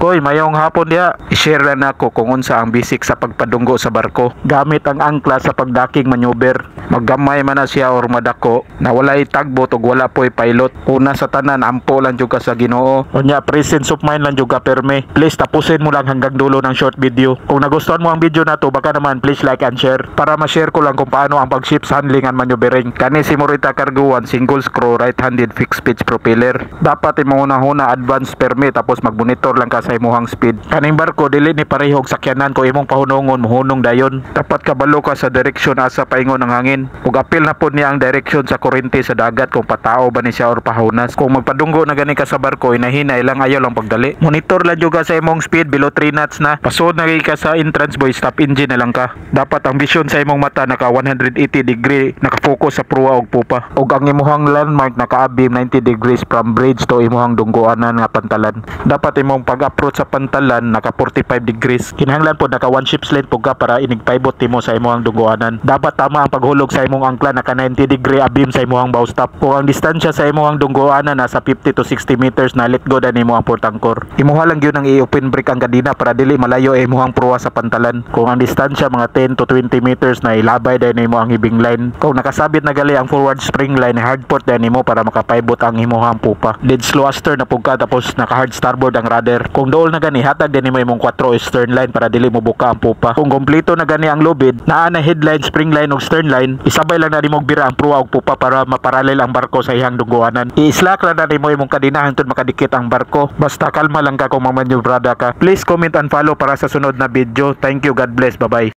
Koy, mayong hapon diha. I-share lang nako kung unsa ang basic sa pagpadunggo sa barko. Gamit ang angkla sa pagdaking maneuver. Maggamay man na siya or madako na walay tagbot ug wala po'y pilot. Una sa tanan, ampo lang jud ka sa Ginoo. Unya presence of mind lang jud ka perme. Please tapusin mo lang hanggang dulo ng short video. Kung nagustuhan mo ang video na to, baka naman please like and share para ma-share ko lang kung paano ang pag-ships handling and maneuvering. Kani si Morita Cargo 1 single screw right-handed fixed pitch propeller. Dapat imo una advance perme tapos mag-monitor lang ka sa imong speed. Kaning barko dili ni parehog sakyanan ko imong pahunongon mohunong dayon. Dapat kabalo ka sa direksyon asa paingon ang hangin. Ug apil na pod niya ang direksyon sa kurente sa dagat kung patao ba ni siya or pahunas. Kung magpadunggo na gani ka sa barko inahinay lang ayaw lang pagdali. Monitor lang jud ka sa imong speed below 3 knots na. Pasod na ka sa entrance boy, stop engine na lang ka. Dapat ang vision sa imong mata naka 180 degree nakafocus sa pruwa ug pupa. Ug ang imong landmark naka-abim 90 degrees from bridge to imong dunggoanan nga pantalan. Dapat imong pag-approach sa pantalan naka 45 degrees. Kinahanglan pod naka one ship's length pug ka para inigpaibot nimo sa imong dunggoanan. Dapat tama ang paghulog sa imong angkla naka 90 degree abim sa imong bow stop. Kung ang distansya sa imong dunggoanan nasa 50 to 60 meters na let go na nimo ang port anchor. Imuha lang gyud ang i-open brake ang kadina para dili malayo imong pruwa sa pantalan. Kung ang distansya mga 10 to 20 meters na ilabay dahil nimo ang hibing line. Kung nakasabit na gali ang forward spring line hard port dahil nimo para makapaibot ang imong pupa. Dead slow aster na pugka tapos naka hard starboard ang rudder. Kung dool na gani hatag din nimo imong 4 stern line para dili mo buka ang pupa. Kung kompleto na gani ang lubid naa na headline, spring line ug stern line, isabay lang na nimo bira ang pruwa ug pupa para maparalel ang barko sa ihang dunggoanan. I-slack lang na nimo imong kadina hangtod makadikit ang barko. Basta kalma lang ka kung mamaneuvrada ka. Please comment and follow para sa sunod na video. Thank you, God bless, bye bye.